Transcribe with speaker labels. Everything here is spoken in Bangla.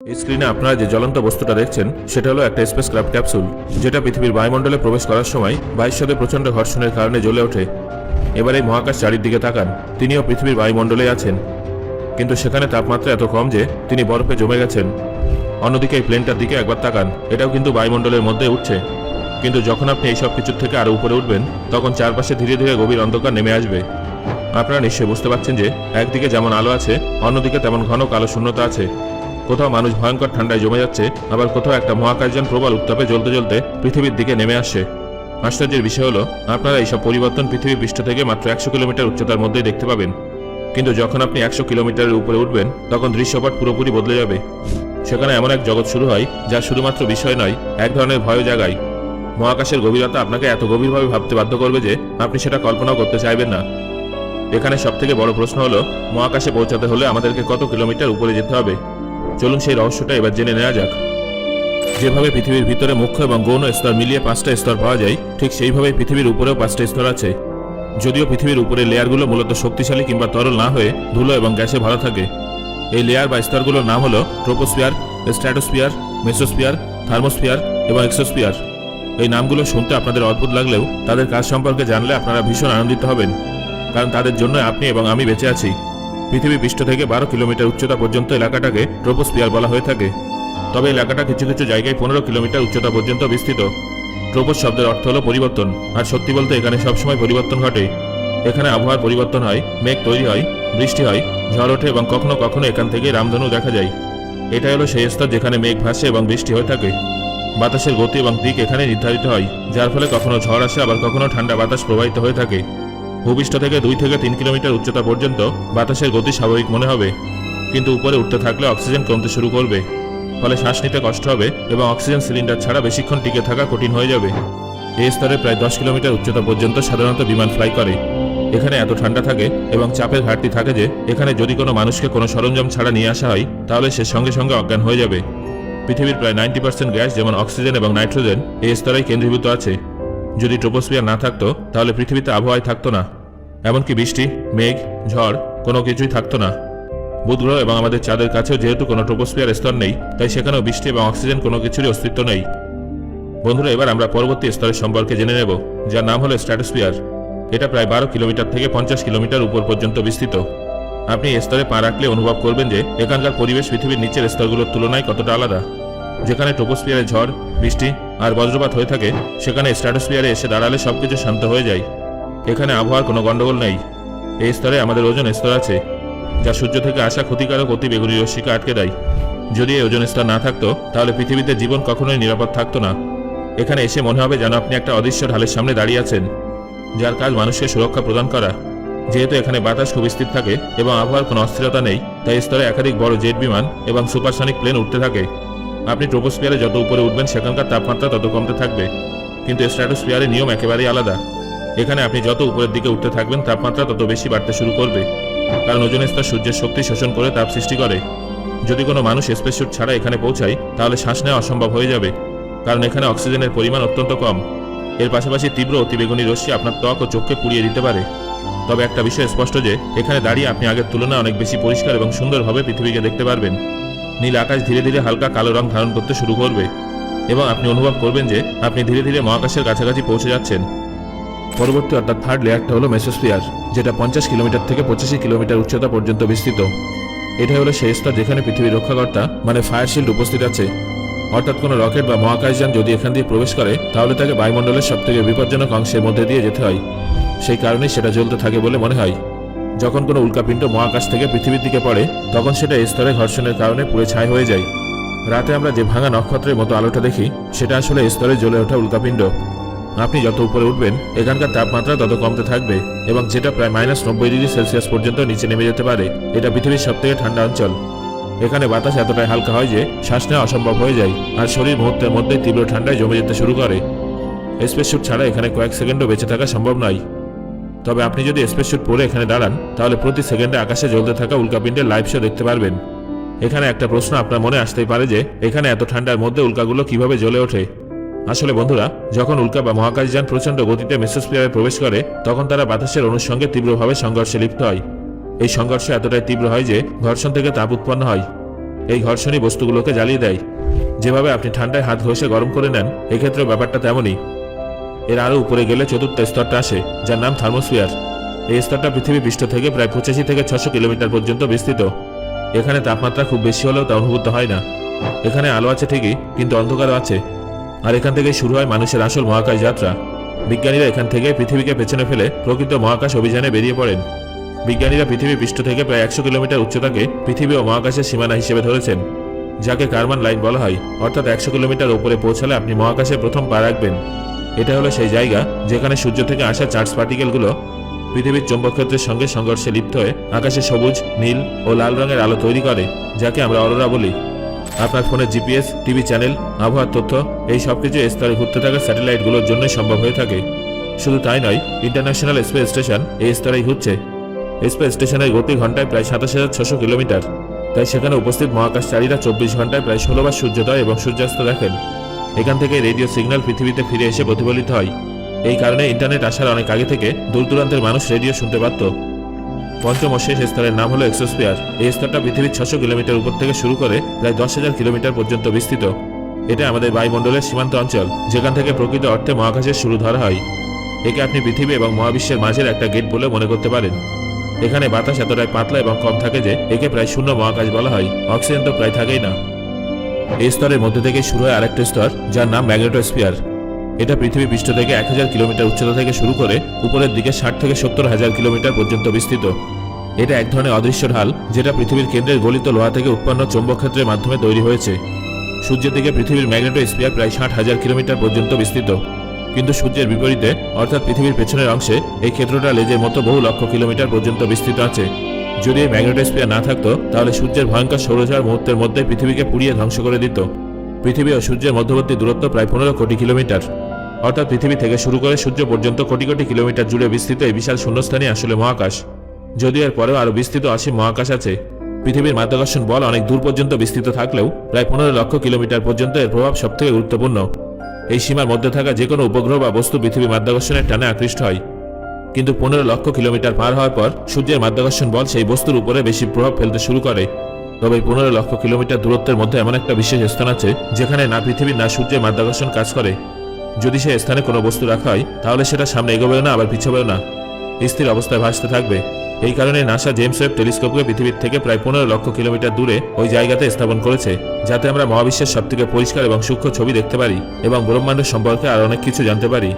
Speaker 1: এই স্ক্রিনে আপনারা যে জ্বলন্ত বস্তুটা দেখছেন সেটা হলো একটা স্পেসক্রাফট ক্যাপসুল, যেটা পৃথিবীর বায়ুমণ্ডলে প্রবেশ করার সময় বায়ুর প্রচণ্ড ঘর্ষণের কারণে জ্বলে ওঠে। এবার এই মহাকাশ চারির দিকে তাকান, তিনিও পৃথিবীর বায়ুমণ্ডলেই আছেন, কিন্তু সেখানে তাপমাত্রা এত কম যে তিনি বরফে জমে গেছেন। অন্যদিকে এই প্লেনটার দিকে একবার তাকান, এটাও কিন্তু বায়ুমণ্ডলের মধ্যে উঠছে, কিন্তু যখন আপনি এই সব কিছুর থেকে আরও উপরে উঠবেন তখন চারপাশে ধীরে ধীরে গভীর অন্ধকার নেমে আসবে। আপনারা নিশ্চয়ই বুঝতে পারছেন যে একদিকে যেমন আলো আছে, অন্যদিকে তেমন ঘন কালো শূন্যতা আছে। কোথাও মানুষ ভয়ঙ্কর ঠান্ডায় জমে যাচ্ছে, আবার কোথাও একটা মহাকাশযান প্রবল উত্তাপে জ্বলতে জ্বলতে পৃথিবীর দিকে নেমে আসছে। আশ্চর্যের বিষয় হলো, আপনারা এইসব পরিবর্তন পৃথিবী পৃষ্ঠ থেকে মাত্র 100 কিলোমিটার উচ্চতার মধ্যেই দেখতে পাবেন, কিন্তু যখন আপনি 100 কিলোমিটারের উপরে উঠবেন তখন দৃশ্যপট পুরোপুরি বদলে যাবে। সেখানে এমন এক জগৎ শুরু হয় যা শুধুমাত্র বিষয় নয়, এক ধরনের ভয় জাগায়। মহাকাশের গভীরতা আপনাকে এত গভীরভাবে ভাবতে বাধ্য করবে যে আপনি সেটা কল্পনাও করতে চাইবেন না। এখানে সবথেকে বড় প্রশ্ন হলো, মহাকাশে পৌঁছাতে হলে আমাদেরকে কত কিলোমিটার উপরে যেতে হবে? চলুন সেই রহস্যটা এবার জেনে নেওয়া যাক। যেভাবে পৃথিবীর ভিতরে মুখ্য এবং গৌণ স্তর মিলিয়ে 5টা স্তর পাওয়া যায়, ঠিক সেইভাবেই পৃথিবীর উপরেও 5টা স্তর আছে। যদিও পৃথিবীর উপরের লেয়ারগুলো মূলত শক্তিশালী কিংবা তরল না হয়ে ধুলো এবং গ্যাসে ভরা থাকে। এই লেয়ার বা স্তরগুলোর নাম হলো ট্রোপোস্ফিয়ার, স্ট্র্যাটোস্ফিয়ার, মেসোস্ফিয়ার, থার্মোস্ফিয়ার এবং এক্সোস্ফিয়ার। এই নামগুলো শুনতে আপনাদের অদ্ভুত লাগলেও তাদের কাজ সম্পর্কে জানলে আপনারা ভীষণ আনন্দিত হবেন, কারণ তাদের জন্য আপনি এবং আমি বেঁচে আছি। পৃথিবী পৃষ্ঠ থেকে 12 কিলোমিটার উচ্চতা পর্যন্ত এলাকাটাকে ট্রোপোস্ফিয়ার বলা হয়ে থাকে, তবে এলাকাটা কিছু কিছু জায়গায় 15 কিলোমিটার উচ্চতা পর্যন্ত বিস্তৃত। ট্রোপোস শব্দের অর্থ হলো পরিবর্তন, আর সত্যি বলতে এখানে সবসময় পরিবর্তন ঘটে। এখানে আবহাওয়ার পরিবর্তন হয়, মেঘ তৈরি হয়, বৃষ্টি হয়, ঝড় ওঠে এবং কখনো কখনো এখান থেকে রামধনু দেখা যায়। এটাই হলো সেই স্তর যেখানে মেঘ ভাসে এবং বৃষ্টি হয়ে থাকে। বাতাসের গতি এবং দিক এখানে নির্ধারিত হয়, যার ফলে কখনো ঝড় আসে, আবার কখনো ঠান্ডা বাতাস প্রবাহিত হয়ে থাকে। ভূপৃষ্ঠ থেকে 2 থেকে 3 কিলোমিটার উচ্চতা পর্যন্ত বাতাসের গতি স্বাভাবিক মনে হবে, কিন্তু উপরে উঠতে থাকলে অক্সিজেন কমতে শুরু করবে, ফলে শ্বাস নিতে কষ্ট হবে এবং অক্সিজেন সিলিন্ডার ছাড়া বেশিক্ষণ টিকে থাকা কঠিন হয়ে যাবে। এই স্তরে প্রায় 10 কিলোমিটার উচ্চতা পর্যন্ত সাধারণত বিমান ফ্লাই করে। এখানে এত ঠান্ডা থাকে এবং চাপের ঘাটতি থাকে যে এখানে যদি কোনো মানুষকে কোনো সরঞ্জাম ছাড়া নিয়ে আসা হয় তাহলে সে সঙ্গে সঙ্গে অজ্ঞান হয়ে যাবে। পৃথিবীর প্রায় 90% গ্যাস, যেমন অক্সিজেন এবং নাইট্রোজেন, এই স্তরেই কেন্দ্রীভূত আছে। যদি ট্রোপোস্ফিয়ার না থাকতো তাহলে পৃথিবীতে আবহাওয়াই থাকতো না, এমনকি বৃষ্টি, মেঘ, ঝড় কোনো কিছুই থাকতো না। বুধ গ্রহ এবং আমাদের চাঁদের কাছেও যেহেতু কোনো ট্রোপোস্ফিয়ার স্তর নেই, তাই সেখানেও বৃষ্টি এবং অক্সিজেন কোনো কিছুরই অস্তিত্ব নেই। বন্ধুরা, এবার আমরা পরবর্তী স্তরের সম্পর্কে জেনে নেব, যার নাম হলো স্ট্র্যাটোস্ফিয়ার। এটা প্রায় 12 কিলোমিটার থেকে 50 কিলোমিটার উপর পর্যন্ত বিস্তৃত। আপনি এই স্তরে পা রাখলে অনুভব করবেন যে এখানকার পরিবেশ পৃথিবীর নিচের স্তরগুলোর তুলনায় কতটা আলাদা। যেখানে ট্রোপোস্ফিয়ারে ঝড়, বৃষ্টি আর বজ্রপাত হয়ে থাকে, সেখানে স্ট্র্যাটোস্ফিয়ারে এসে দাঁড়ালে সবকিছু শান্ত হয়ে যায়। এখানে আবহাওয়ার কোনো গণ্ডগোল নেই। এই স্তরে আমাদের ওজোন স্তর আছে, যা সূর্য থেকে আসা ক্ষতিকারক অতিবেগুনি রশ্মিকে আটকে দেয়। যদি এই ওজোন স্তর না থাকতো তাহলে পৃথিবীতে জীবন কখনোই নিরাপদ থাকতো না। এখানে এসে মনে হবে যেন আপনি একটা অদৃশ্য ঢালের সামনে দাঁড়িয়ে আছেন, যার কাজ মানুষকে সুরক্ষা প্রদান করা। যেহেতু এখানে বাতাস খুব স্থির থাকে এবং আবহাওয়ার কোনো অস্থিরতা নেই, তাই স্তরে একাধিক বড় জেট বিমান এবং সুপারসনিক প্লেন উঠতে থাকে। আপনি ট্রোপোস্ফিয়ারে যত উপরে উঠবেন সেখানকার তাপমাত্রা তত কমতে থাকবে, কিন্তু স্ট্র্যাটোস্ফিয়ারের নিয়ম একেবারেই আলাদা। এখানে আপনি যত উপরের দিকে উঠতে থাকবেন তাপমাত্রা তত বেশি বাড়তে শুরু করবে, কারণ ওজোন স্তর সূর্যের শক্তি শোষণ করে তাপ সৃষ্টি করে। যদি কোনো মানুষ স্পেসস্যুট ছাড়া এখানে পৌঁছায় তাহলে শ্বাস নেওয়া অসম্ভব হয়ে যাবে, কারণ এখানে অক্সিজেনের পরিমাণ অত্যন্ত কম। এর পাশাপাশি তীব্র অতিবেগুনি রশ্মি আপনার ত্বক ও চোখকে পুড়িয়ে দিতে পারে। তবে একটা বিষয় স্পষ্ট যে এখানে দাঁড়িয়ে আপনি আগের তুলনায় অনেক বেশি পরিষ্কার এবং সুন্দরভাবে পৃথিবীকে দেখতে পারবেন। নীল আকাশ ধীরে ধীরে হালকা কালো রং ধারণ করতে শুরু করবে এবং আপনি অনুভব করবেন যে আপনি ধীরে ধীরে মহাকাশের কাছাকাছি পৌঁছে যাচ্ছেন। পরবর্তী অর্থাৎ থার্ড লেয়ারটা হলো মেসোস্ফিয়ার, যেটা 50 কিলোমিটার থেকে 25 কিলোমিটার উচ্চতা পর্যন্ত বিস্তৃত। এটাই হলো সেই স্তর যেখানে পৃথিবীর রক্ষাকর্তা মানে ফায়ার শিল্ড উপস্থিত আছে। অর্থাৎ কোনো রকেট বা মহাকাশযান যদি এখান দিয়ে প্রবেশ করে তাহলে তাকে বায়ুমণ্ডলের সবথেকে বিপজ্জনক অংশের মধ্যে দিয়ে যেতে হয়। সেই কারণেই সেটা জ্বলতে থাকে বলে মনে হয়। যখন কোনো উল্কাপিণ্ড মহাকাশ থেকে পৃথিবীর দিকে পড়ে তখন সেটা এই স্তরে ঘর্ষণের কারণে পুড়ে ছাই হয়ে যায়। রাতে আমরা যে ভাঙা নক্ষত্রের মতো আলোটা দেখি সেটা আসলে এই স্তরে জ্বলে ওঠা উল্কাপিণ্ড। আপনি যত উপরে উঠবেন এখানকার তাপমাত্রা তত কমতে থাকবে এবং যেটা প্রায় -90°C পর্যন্ত নিচে নেমে যেতে পারে। এটা পৃথিবীর সবথেকে ঠান্ডা অঞ্চল। এখানে বাতাস এতটাই হালকা হয় যে শ্বাস নেওয়া অসম্ভব হয়ে যায়, আর শরীর মুহূর্তের মধ্যে তীব্র ঠান্ডায় জমে যেতে শুরু করে। স্পেসস্যুট ছাড়া এখানে কয়েক সেকেন্ডও বেঁচে থাকা সম্ভব নয়। তবে আপনি যদি স্পেসস্যুট পরে এখানে দাঁড়ান তাহলে প্রতি সেকেন্ডে আকাশে জ্বলতে থাকা উল্কাপিণ্ডের লাইভ শো দেখতে পারবেন। এখানে একটা প্রশ্ন আপনার মনে আসতেই পারে যে এখানে এত ঠান্ডার মধ্যে উল্কাগুলো কিভাবে জ্বলে ওঠে। আসলে বন্ধুরা, যখন উল্কা বা মহাকাশযান প্রচণ্ড গতিতে মেসোস্ফিয়ারে প্রবেশ করে তখন তারা বাতাসের অণুর সঙ্গে তীব্রভাবে সংঘর্ষে লিপ্ত হয়। এই সংঘর্ষ এতটাই তীব্র হয় যে ঘর্ষণ থেকে তাপ উৎপন্ন হয়। এই ঘর্ষণই বস্তুগুলোকে জ্বালিয়ে দেয়। যেভাবে আপনি ঠান্ডায় হাত ঘষে গরম করে নেন, এক্ষেত্রে ব্যাপারটা তেমনই। এর আরও উপরে গেলে চতুর্থ স্তরটা আসে, যার নাম থার্মোস্ফিয়ার। এই স্তরটা পৃথিবী পৃষ্ঠ থেকে প্রায় 85 থেকে 600 কিলোমিটার পর্যন্ত বিস্তৃত। এখানে তাপমাত্রা খুব বেশি হলেও তা অনুভূত হয় না। এখানে আলো আছে ঠিকই, কিন্তু অন্ধকারও আছে। আর এখান থেকেই শুরু হয় মানুষের আসল মহাকাশ যাত্রা। বিজ্ঞানীরা এখান থেকে পৃথিবীকে পেছনে ফেলে প্রকৃত মহাকাশ অভিযানে বেরিয়ে পড়েন। বিজ্ঞানীরা পৃথিবী পৃষ্ঠ থেকে প্রায় 100 কিলোমিটার উচ্চতাকে পৃথিবী ও মহাকাশের সীমানা হিসেবে ধরেছেন, যাকে কারমান লাইন বলা হয়। অর্থাৎ 100 কিলোমিটার উপরে পৌঁছালে আপনি মহাকাশে প্রথম পা রাখবেন। এটা হলো সেই জায়গা যেখানে সূর্য থেকে আসা চার্জ পার্টিকেলগুলো পৃথিবীর চৌম্বকক্ষেত্রের সঙ্গে সংঘর্ষে লিপ্ত হয়ে আকাশে সবুজ, নীল ও লাল রঙের আলো তৈরি করে, যাকে আমরা অরোরা বলি। আপনার ফোনের জিপিএস, টিভি চ্যানেল, আবহাওয়ার তথ্য এই সবকিছু এই স্তরে ঘুরতে থাকা স্যাটেলাইটগুলোর জন্যই সম্ভব হয়ে থাকে। শুধু তাই নয়, ইন্টারন্যাশনাল স্পেস স্টেশন এই স্তরেই ঘুরছে। স্পেস স্টেশনের গতি ঘন্টায় প্রায় 27,600 কিলোমিটার। তাই সেখানে উপস্থিত মহাকাশচারীরা 24 ঘন্টায় প্রায় 16 বার সূর্যোদয় এবং সূর্যাস্ত দেখেন। এখান থেকে রেডিও সিগন্যাল পৃথিবীতে ফিরে এসে প্রতিফলিত হয়। এই কারণে ইন্টারনেট আসার অনেক আগে থেকে দূর দূরান্তের মানুষ রেডিও শুনতে পারত। পঞ্চম ও শেষ স্তরের নাম হলো এক্সোস্ফিয়ার। এই স্তরটা পৃথিবীর 600 কিলোমিটার উপর থেকে শুরু করে প্রায় 10,000 কিলোমিটার পর্যন্ত বিস্তৃত। এটা আমাদের বায়ুমণ্ডলের সীমান্ত অঞ্চল, যেখান থেকে প্রকৃত অর্থে মহাকাশের শুরু ধরা হয়। একে আপনি পৃথিবী এবং মহাবিশ্বের মাঝের একটা গেট বলে মনে করতে পারেন। এখানে বাতাস এতটাই পাতলা এবং কম থাকে যে একে প্রায় শূন্য মহাকাশ বলা হয়। অক্সিজেন তো প্রায় থাকেই না। এই স্তরের মধ্যে থেকে শুরু হয় আরেকটা স্তর, যার নাম ম্যাগনেটোস্ফিয়ার। এটা পৃথিবী পৃষ্ঠ থেকে 1000 কিলোমিটার উচ্চতা থেকে শুরু করে উপরের দিকে 60 থেকে 70,000 কিলোমিটার পর্যন্ত বিস্তৃত। এটা এক ধরনের অদৃশ্য ঢাল, যেটা পৃথিবীর কেন্দ্রের গলিত লোহা থেকে উৎপন্ন চৌম্বকক্ষেত্রের মাধ্যমে তৈরি হয়েছে। সূর্যের দিকে পৃথিবীর ম্যাগনেটোস্ফিয়ার প্রায় 60,000 কিলোমিটার পর্যন্ত বিস্তৃত। কিন্তু সূর্যের বিপরীতে, অর্থাৎ পৃথিবীর পেছনের অংশে, এই ক্ষেত্রটা লেজের মতো বহু লক্ষ কিলোমিটার পর্যন্ত বিস্তৃত আছে। যদি এই ম্যাগনেটোস্ফিয়ার না থাকতো, তাহলে সূর্যের ভয়ঙ্কর সৌরঝড় মুহূর্তের মধ্যে পৃথিবীকে পুড়িয়ে ধ্বংস করে দিত। পৃথিবী ও সূর্যের মধ্যবর্তী দূরত্ব প্রায় 15 কোটি কিলোমিটার। অর্থাৎ পৃথিবী থেকে শুরু করে সূর্য পর্যন্ত কোটি কোটি কিলোমিটার জুড়ে বিস্তৃত এই বিশাল শূন্যস্থানই আসলে মহাকাশ। যদিও এর পরেও আরও বিস্তৃত অসীম মহাকাশ আছে। পৃথিবীর মাধ্যাকর্ষণ বল অনেক দূর পর্যন্ত বিস্তৃত থাকলেও প্রায় 15 লক্ষ কিলোমিটার পর্যন্ত এর প্রভাব সবথেকে গুরুত্বপূর্ণ। এই সীমার মধ্যে থাকা যে কোনো উপগ্রহ বা বস্তু পৃথিবীর মাধ্যাকর্ষণের টানে আকৃষ্ট হয়। কিন্তু 15 লক্ষ কিলোমিটার পার হওয়ার পর সূর্যের মাধ্যাকর্ষণ বল সেই বস্তুর উপরে বেশি প্রভাব ফেলতে শুরু করে। তবে এই 15 লক্ষ কিলোমিটার দূরত্বের মধ্যে এমন একটা বিশেষ স্থান আছে, যেখানে না পৃথিবীর না সূর্যের মাধ্যাকর্ষণ কাজ করে। যদি সে স্থানে কোনো বস্তু রাখা হয়, তাহলে সেটা সামনে এগোবেও না, আবার পিছবেও না, স্থির অবস্থায় ভাসতে থাকবে। এই কারণে নাসা জেমস ওয়েব টেলিস্কোপকে পৃথিবীর থেকে প্রায় 15 লক্ষ কিলোমিটার দূরে ওই জায়গাতে স্থাপন করেছে, যাতে আমরা মহাবিশ্বের সবথেকে পরিষ্কার এবং সূক্ষ্ম ছবি দেখতে পারি এবং ব্রহ্মাণ্ড সম্পর্কে আর অনেক কিছু জানতে পারি।